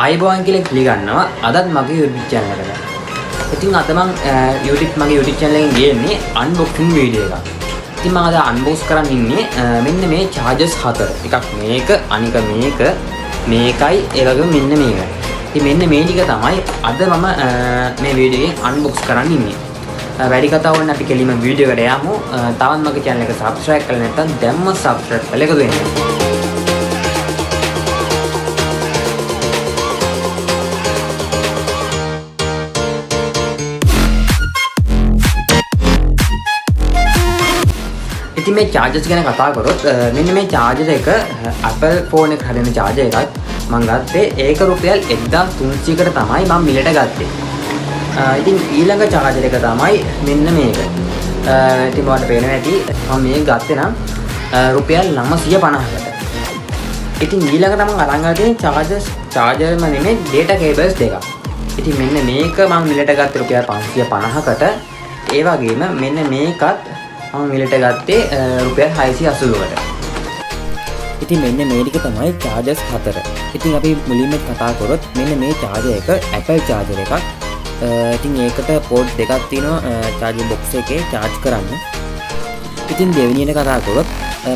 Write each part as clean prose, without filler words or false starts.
ආයිබෝන් කියලා පිළිගන්නවා අදත් මගේ YouTube channel එකට. ඉතින් අද මම මගේ YouTube channel එකෙන් ගේන්නේ unboxing video එකක්. ඉතින් මම අද unbox කරන් ඉන්නේ මෙන්න මේ chargers හතර. එකක් මේක, අනික මේකයි, ඒ වගේම මෙන්න මේක. ඉතින් මෙන්න මේ ටික තමයි අද මම මේ වීඩියෝ එකෙන් unbox කරන් ඉන්නේ. වැඩි කතා වුණා අපි කෙලිම වීඩියෝ එකට යමු. තවත් මගේ channel එක subscribe කරලා නැත්නම් දැම්ම subscribe කරලා එකතු වෙන්න. ඉතින් මේ chargers ගැන කතා කරොත් මෙන්න මේ charger එක Apple phone එක හදන charger එකක් මම ගත්තේ ඒක රුපියල් 1300කට තමයි මම මිලට ගත්තේ. ඉතින් ඊළඟ charger එක තමයි මෙන්න මේක. ඉතින් ඔයාලට පේනවා ඇති මම මේක ගත්තේ නම් රුපියල් 950කට. ඉතින් ඊළඟට මම අරන් ගත්තේ charger ම නෙමෙයි data cables දෙකක්. ඉතින් මෙන්න මේක මම මිලට ගත්තේ රුපියල් 550කට. ඒ වගේම මෙන්න මේකත් මම මිලට ගත්තේ රුපියල් 680කට. ඉතින් මෙන්න මේ ටික තමයි chargers හතර. ඉතින් අපි මුලින්ම කතා කරොත් මෙන්න මේ charger එක Apple charger එකක්. ඉතින් ඒකට port දෙකක් තියෙනවා charging box එකේ charge කරන්න. ඉතින් දෙවෙනියට කතා කරොත්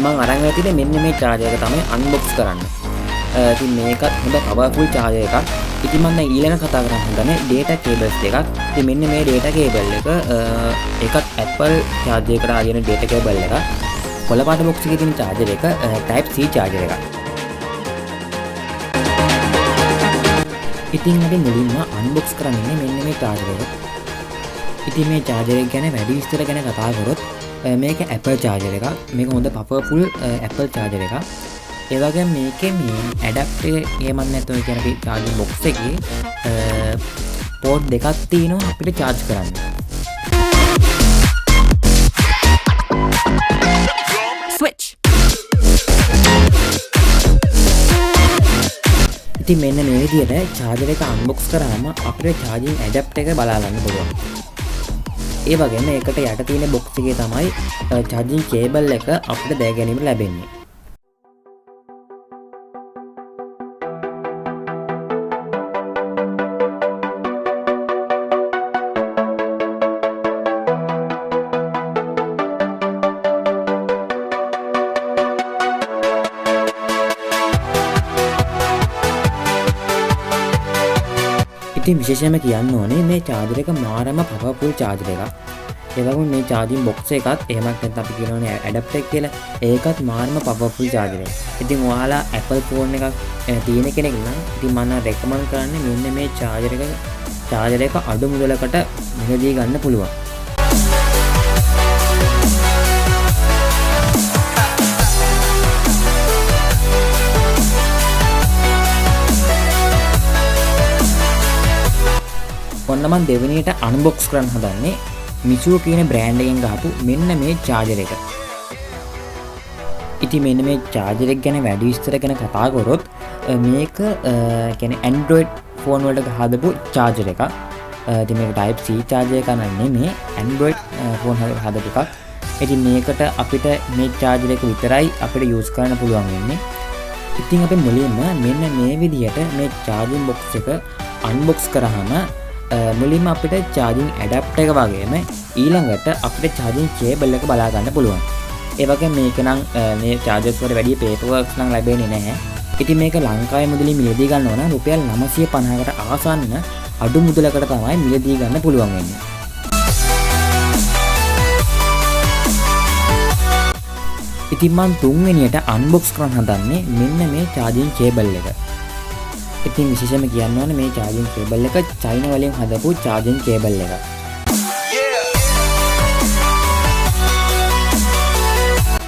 මම අරන් ඇවිත් මෙන්න මේ charger එක තමයි unbox කරන්න. ඉතින් මේකත් හොඳ powerful charger එකක්. ඉතින් මම ඊළඟ කතා කරන්න හදන්නේ data cables දෙකක්. ඉතින් මෙන්න මේ data cable එක එකත් Apple charger එකට ආදින data cable එකක්. කොළ පාට box එකේ තියෙන charger එක type C charger එකක්. ඉතින් අපි මුලින්ම unbox කරන්නේ මෙන්න මේ charger එක. ඉතින් මේ charger එක ගැන වැඩි විස්තර ගැන කතා කරොත් මේක Apple charger එකක්. මේක හොඳ powerful Apple charger එකක්. ඒ වගේම මේකේ මේ adapter එකම නැතුව කියන අපි charging box එකේ port දෙකක් තියෙනවා අපිට charge කරන්න. switch. ඉතින් මෙන්න මේ විදිහට charger එක unbox කරාම අපිට charging adapter එක බලා ගන්න පුළුවන්. ඒ වගේම ඒකට යට තියෙන box එකේ තමයි charging cable එක අපිට දැක ගැනීම ලැබෙන්නේ. ඉතින් විශේෂයෙන්ම කියන්න ඕනේ මේ charger එක මාරම powerful charger එකක්. ඒ වගේම මේ charging box එකත් එහෙමත් නැත්නම් අපි කියනවනේ adapter එක කියලා ඒකත් මාරම powerful charger එකක්. ඉතින් ඔයාලා Apple phone එකක් තියෙන කෙනෙක් නම් ඉතින් මම recommend කරන්නේ මෙන්න මේ charger එක අඩු මුදලකට මිලදී ගන්න පුළුවන්. ඔන්න මම දෙවෙනියට unbox කරන්න හදන්නේ Mizuo කියන brand එකෙන් ගහපු මෙන්න මේ charger එක. ඉතින් මෙන්න මේ charger එක ගැන වැඩි විස්තර ගැන කතා කරොත් මේක කියන්නේ Android phone වලට හදපු charger එකක්. ඉතින් මේක type C charger එකක් නෙමෙයි Android phone වලට හදපු එකක්. ඉතින් මේකට අපිට මේ charger එක විතරයි අපිට use කරන්න පුළුවන් වෙන්නේ. ඉතින් අපි මුලින්ම මෙන්න මේ විදිහට මේ charging box එක unbox කරාම මුලින්ම අපිට charging adapter එක වගේම ඊළඟට අපිට charging cable එක බලා ගන්න පුළුවන්. ඒ වගේම මේක නම් මේ chargers වල වැඩි paperwork නම් ලැබෙන්නේ නැහැ. ඉතින් මේක ලංකාවේ මුදලින් මිලදී ගන්න ඕන රුපියල් 950කට ආසන්න අඩු මුදලකට තමයි මිලදී ගන්න පුළුවන් වෙන්නේ. ඉතින් මම තුන්වෙනියට unbox කරන්න හදන්නේ මෙන්න මේ charging cable එක. ඉතින් විශේෂයෙන්ම කියන්න ඕනේ මේ charging cable එක China වලින් හදපු charging cable එකක්.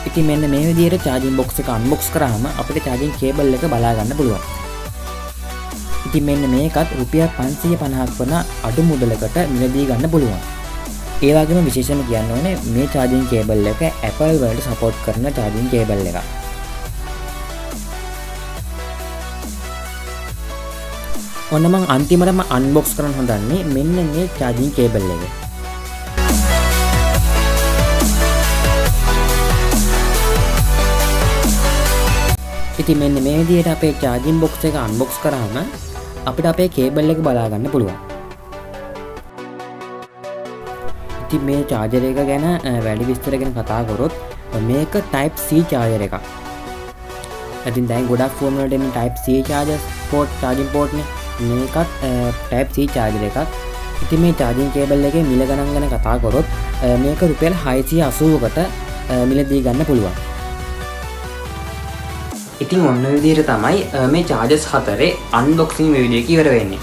ඉතින් මෙන්න මේ විදිහට charging box එක unbox කරාම අපිට charging cable එක බලා ගන්න පුළුවන්. ඉතින් මෙන්න මේකත් රුපියල් 550ක් වන අඩු මුදලකට මිලදී ගන්න පුළුවන්. ඒ වගේම විශේෂයෙන්ම කියන්න ඕනේ මේ charging cable එක Apple වලට support කරන charging cable එකක්. ඔන්න මම අන්තිමටම unbox කරන්න හදන්නේ මෙන්න මේ charging cable එක. ඉතින් මෙන්න මේ විදිහට අපේ charging box එක unbox කරාම අපිට අපේ කේබල් එක බලා ගන්න පුළුවන්. ඉතින් මේ charger එක ගැන වැඩි විස්තර ගැන කතා කරොත් මේක type C charger එකක්. ඉතින් දැන් ගොඩක් ෆෝන් වලට එන type C charging port නේ. මේකත් type C charger එකක්. ඉතින් මේ charging cable එකේ මිල ගණන් ගැන කතා කරොත් මේක රුපියල් 680කට මිලදී ගන්න පුළුවන්. ඉතින් ඔන්න විදිහට තමයි මේ chargers 4 unboxing වීඩියෝ එක ඉවර වෙන්නේ.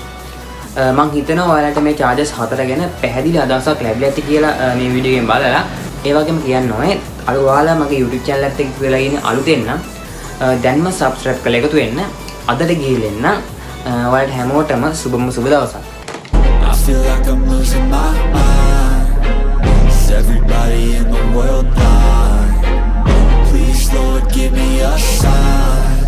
මම හිතනවා ඔයාලට මේ chargers 4 ගැන පැහැදිලි අදහසක් ලැබිලා ඇති කියලා මේ වීඩියෝ එකෙන් බලලා. ඒ වගේම කියන්න ඕනේ ඔයාලා මගේ YouTube channel එකට එකතු වෙලා ඉන්නේ අලුතෙන් නම් දැන්ම subscribe කරලා එකතු වෙන්න. අදට ගිහින් ඔයාලට හැමෝටම සුබ දවසක්. I feel like I'm losing my mind. Is everybody in the world blind? Please, Lord, give me a sign,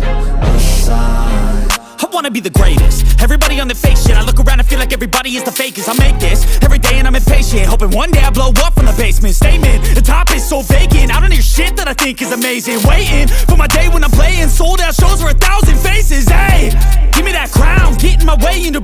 a sign. I wanna be the greatest. Everybody on the fake shit. I look around and feel like everybody is the fakest. I make this every day and I'm impatient, hoping one day I blow up from the basement. Statement, the top is so vacant. I don't hear shit that I think is amazing. Waiting for my day when I'm playing sold out shows for 1,000 faces. Hey, give me that crown, get in my way into